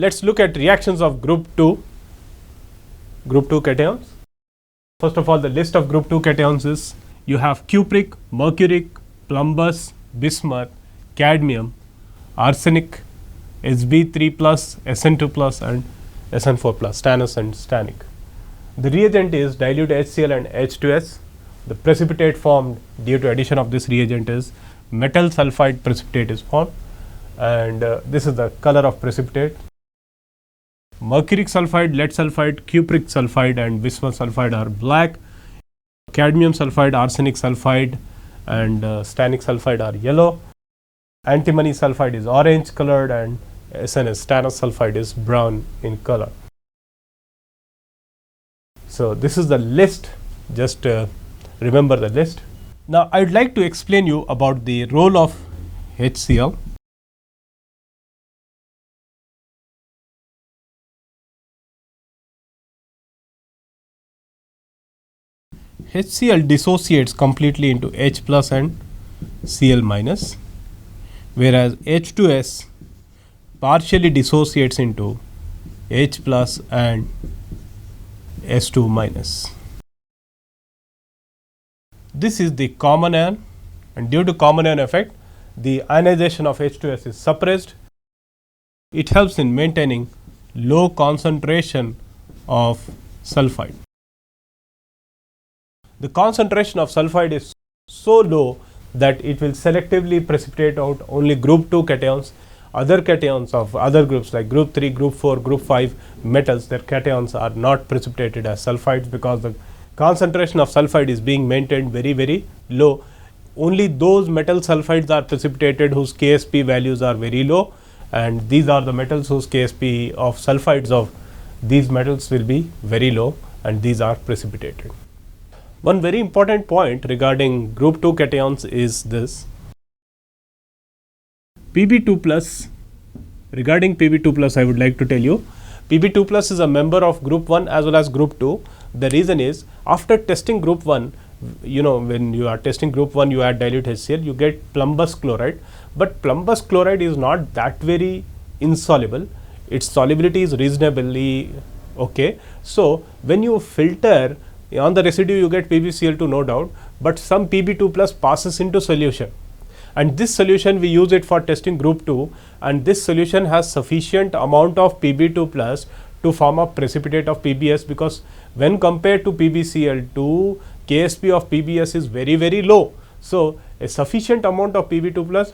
let's look at reactions of group 2 cations. First of all, the list of group 2 cations is you have cupric, mercuric, plumbus, bismuth, cadmium, arsenic, Sb3 plus, Sn2 plus and Sn4 plus, stannous and stannic. The reagent is dilute HCl and H2S. The precipitate formed due to addition of this reagent is metal sulfide precipitate is formed, and this is the color of precipitate. Mercuric sulfide, lead sulfide, cupric sulfide and bismuth sulfide are black. Cadmium sulfide, arsenic sulfide and stannic sulfide are yellow. Antimony sulfide is orange colored and SNS, stannous sulfide, is brown in color. So this is the list, just remember the list. Now I would like to explain you about the role of HCl. HCl dissociates completely into H plus and Cl minus, whereas H2S partially dissociates into H plus and S2 minus. This is the common ion, and due to common ion effect, the ionization of H2S is suppressed. It helps in maintaining low concentration of sulfide. The concentration of sulfide is so low that it will selectively precipitate out only group 2 cations. Other cations of other groups like group 3, group 4, group 5 metals, their cations are not precipitated as sulfides because the concentration of sulfide is being maintained very low. Only those metal sulfides are precipitated whose Ksp values are very low, and these are the metals whose Ksp of sulfides of these metals will be very low, and these are precipitated. One very important point regarding group 2 cations is this. Pb2 plus, regarding Pb2 plus I would like to tell you, Pb2 plus is a member of group 1 as well as group 2. The reason is, after testing group 1, when you are testing group 1 you add dilute HCl, you get plumbus chloride, but plumbus chloride is not that very insoluble. Its solubility is reasonably okay. So when you filter on the residue you get PbCl2 no doubt, but some Pb2 plus passes into solution, and this solution we use it for testing group 2, and this solution has sufficient amount of Pb2 plus to form a precipitate of PbS, because when compared to PbCl2, Ksp of PbS is very low. So a sufficient amount of Pb2 plus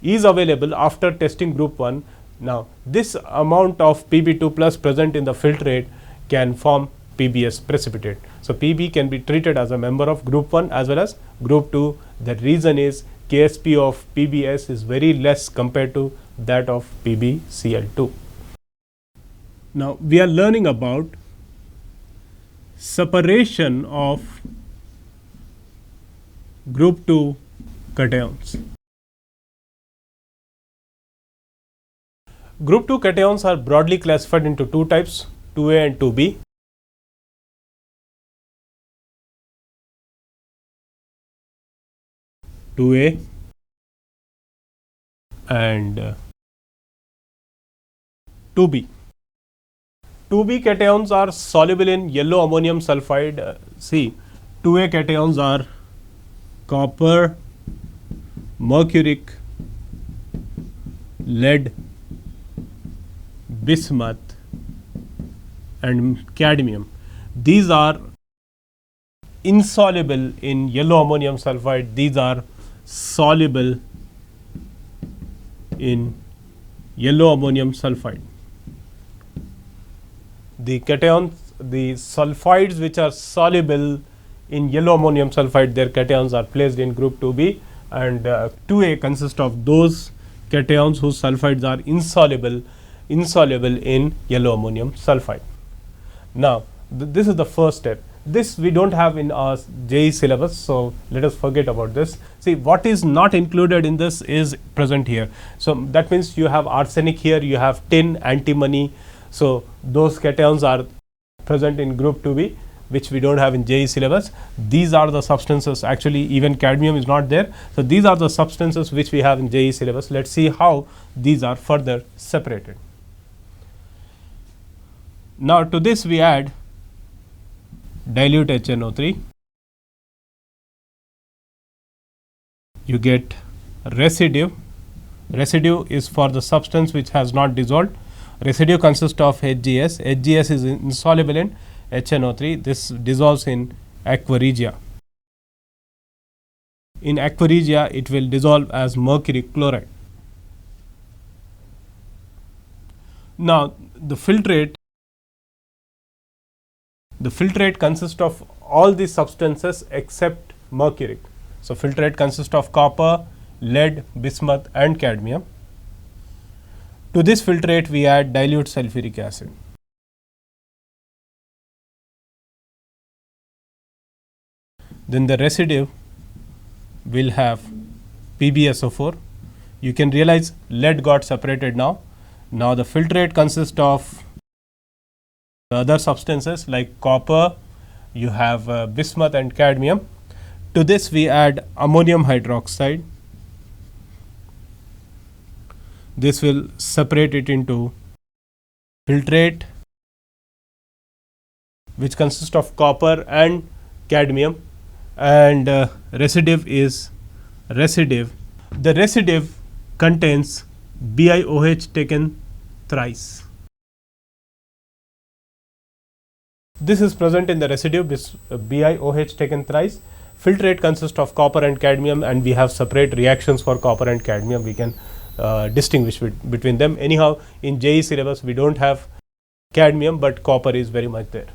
is available after testing group 1. Now this amount of Pb2 plus present in the filtrate can form PbS precipitate. So Pb can be treated as a member of group 1 as well as group 2. The reason is Ksp of PbS is very less compared to that of PbCl2. Now we are learning about separation of group 2 cations. Group 2 cations are broadly classified into two types, 2A and 2B. (2A) and 2B. 2B cations are soluble in yellow ammonium sulfide. See, 2A cations are copper, mercuric, lead, bismuth and cadmium. These are insoluble in yellow ammonium sulfide. These are soluble in yellow ammonium sulfide. The cations, the sulfides which are soluble in yellow ammonium sulfide, their cations are placed in group 2B, and 2A consists of those cations whose sulfides are insoluble in yellow ammonium sulfide. Now this is the first step. This we don't have in our JEE syllabus, so let us forget about this. See, what is not included in this is present here. So that means you have arsenic here, you have tin, antimony. So those cations are present in group 2B, which we don't have in JEE syllabus. These are the substances, actually even cadmium is not there. So these are the substances which we have in JEE syllabus. Let's see how these are further separated. Now to this we add dilute HNO3. You get residue. Residue is for the substance which has not dissolved. Residue consists of HGS. HGS is insoluble in HNO3. This dissolves in aqua regia. In aqua regia, it will dissolve as mercury chloride. Now, the filtrate consists of all these substances except mercury. So, filtrate consists of copper, lead, bismuth and cadmium. To this filtrate, we add dilute sulfuric acid. Then the residue will have PbSO4. You can realize lead got separated now. Now the filtrate consists of the other substances like copper, you have bismuth and cadmium. To this we add ammonium hydroxide. This will separate it into filtrate, which consists of copper and cadmium, and residue is residue. The residue contains BiOH taken thrice. This is present in the residue BiOH taken thrice. Filtrate consists of copper and cadmium, and we have separate reactions for copper and cadmium. We can distinguish between them. Anyhow, in JEE syllabus we don't have cadmium, but copper is very much there.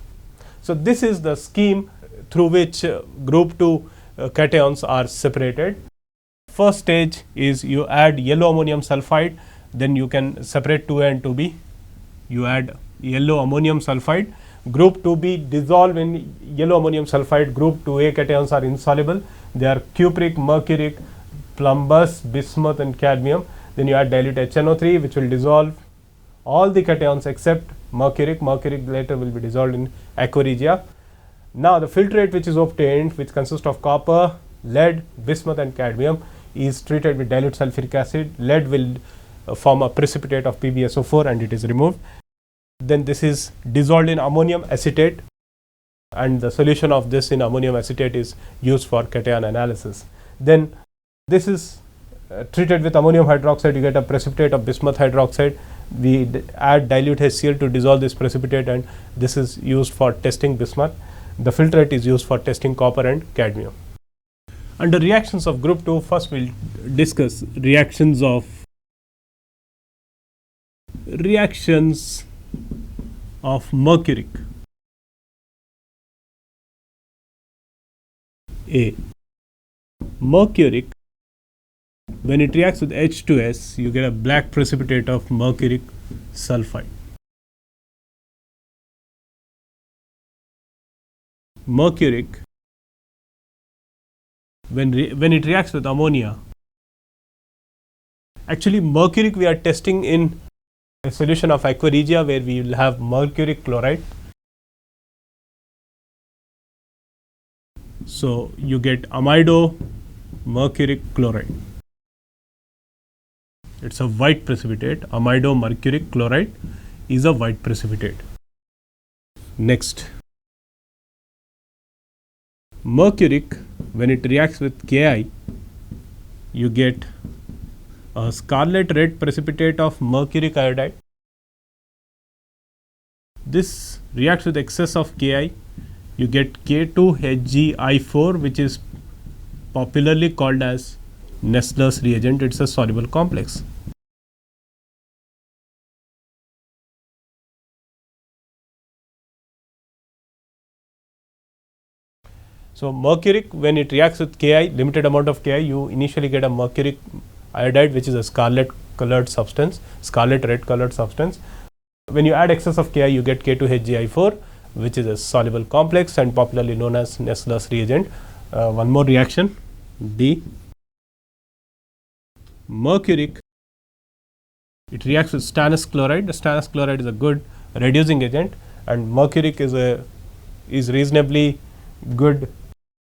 So this is the scheme through which group 2 cations are separated. First stage is you add yellow ammonium sulfide, then you can separate 2A and 2B. You add yellow ammonium sulfide. Group 2B dissolve in yellow ammonium sulfide. Group 2A cations are insoluble. They are cupric, mercuric, plumbous, bismuth and cadmium. Then you add dilute HNO3, which will dissolve all the cations except mercuric. Mercuric later will be dissolved in aqua regia. Now the filtrate which is obtained, which consists of copper, lead, bismuth and cadmium, is treated with dilute sulfuric acid. Lead will form a precipitate of PbSO4 and it is removed. Then this is dissolved in ammonium acetate, and the solution of this in ammonium acetate is used for cation analysis. Then this is treated with ammonium hydroxide. You get a precipitate of bismuth hydroxide. We add dilute HCl to dissolve this precipitate, and this is used for testing bismuth. The filtrate is used for testing copper and cadmium. Under reactions of group 2, first we will discuss reactions of mercuric. A. Mercuric, when it reacts with H2S, you get a black precipitate of mercuric sulfide. Mercuric, when it reacts with ammonia, actually mercuric we are testing in a solution of aqua regia where we will have mercuric chloride. So you get amido mercuric chloride. It's a white precipitate. Amido mercuric chloride is a white precipitate. Next, mercuric, when it reacts with Ki, you get a scarlet red precipitate of mercuric iodide. This reacts with excess of Ki. You get K2HgI4, which is popularly called as Nessler's reagent. It's a soluble complex. So mercuric, when it reacts with Ki, limited amount of Ki, you initially get a mercuric iodide, which is a scarlet colored substance, scarlet red colored substance. When you add excess of Ki, you get K2HgI4, which is a soluble complex and popularly known as Nessler's reagent. One more reaction, D. Mercuric, it reacts with stannous chloride. The stannous chloride is a good reducing agent, and mercuric is reasonably good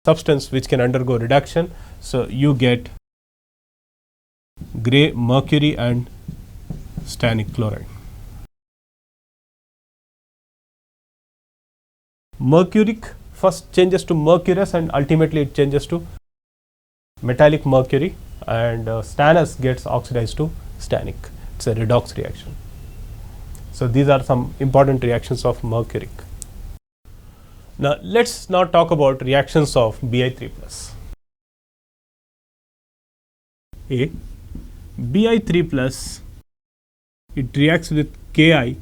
substance which can undergo reduction. So you get gray mercury and stannic chloride. mercuric first changes to mercurous and ultimately it changes to metallic mercury, and stannous gets oxidized to stannic. It's a redox reaction. So these are some important reactions of mercuric. Now let's now talk about reactions of Bi3 plus. A Bi3 plus, it reacts with Ki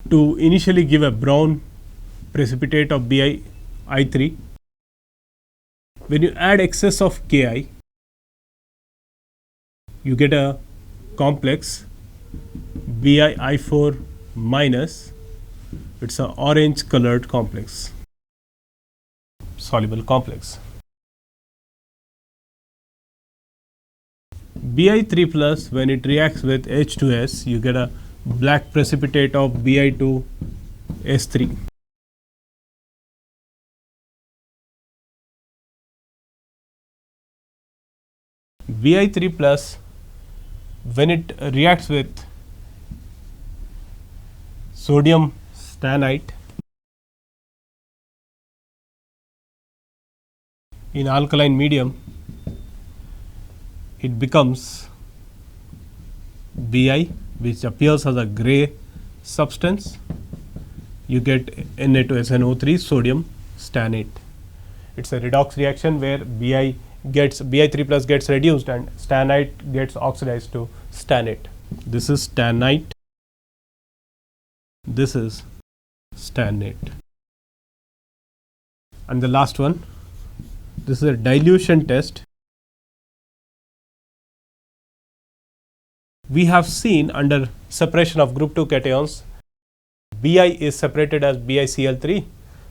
to initially give a brown precipitate of BiI3. When you add excess of Ki, you get a complex BiI4 minus. It's an orange colored complex, soluble complex. Bi3 plus, when it reacts with H2S, you get a black precipitate of Bi2S3. Bi3 plus, when it reacts with sodium stannite in alkaline medium, it becomes Bi, which appears as a gray substance. You get Na2SNO3 sodium stannate. It's a redox reaction where Bi3 plus gets reduced and stannite gets oxidized to stannate. This is stannite. This is stannate. And the last one, this is a dilution test. We have seen under separation of group 2 cations, Bi is separated as BiCl3.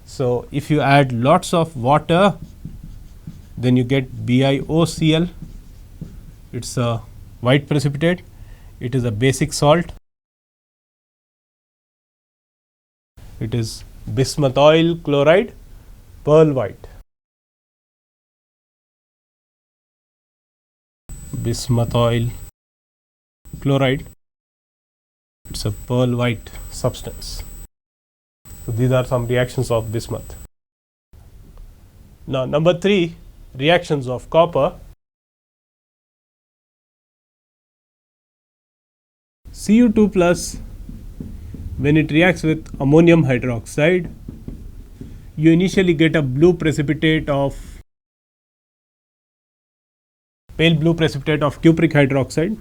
So if you add lots of water, then you get BiOCl. It's a white precipitate. It is a basic salt. It is bismuth oil chloride, pearl white. Bismuth oil chloride. It's a pearl white substance. So these are some reactions of bismuth. Now number 3, reactions of copper. Cu2 plus, when it reacts with ammonium hydroxide, you initially get a blue precipitate of pale blue precipitate of cupric hydroxide.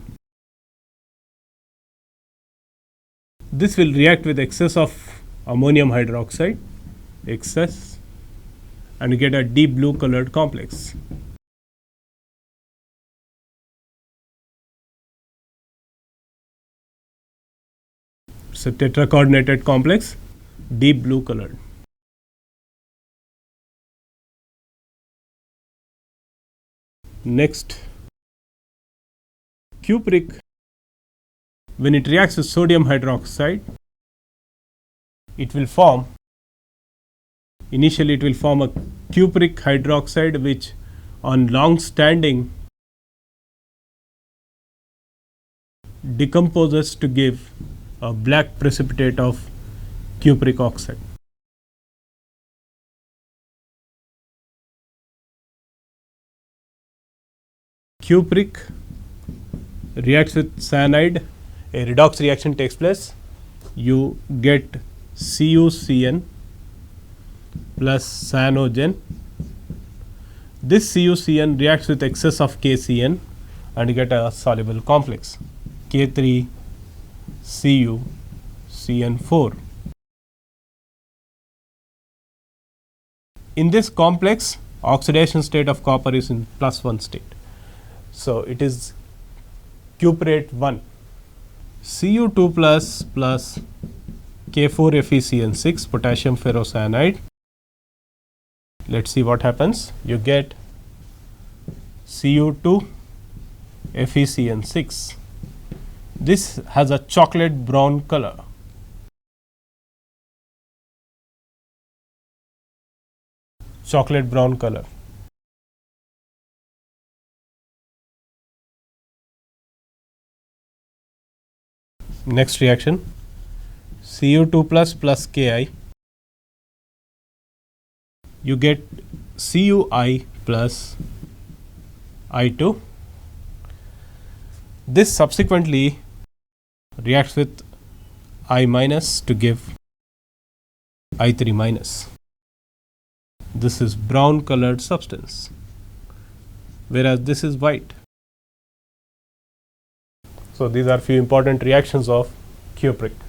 This will react with excess of ammonium hydroxide, excess, and you get a deep blue colored complex. It's a tetracoordinated complex, deep blue colored. Next, cupric, when it reacts with sodium hydroxide, it will form, initially it will form a cupric hydroxide, which on long standing decomposes to give a black precipitate of cupric oxide. Cupric reacts with cyanide, a redox reaction takes place. You get CuCN plus cyanogen. This CuCN reacts with excess of KCN and you get a soluble complex, K3CuCN4. In this complex, oxidation state of copper is in +1 state. So it is cuprate 1. Cu2 plus K4FeCN6 potassium ferrocyanide. Let's see what happens. You get Cu2 FeCN6. This has a chocolate brown color. Chocolate brown color. Next reaction, Cu2 plus Ki, you get Cui plus I2. This subsequently reacts with I minus to give I3 minus. This is brown colored substance, whereas this is white. So these are few important reactions of cupric.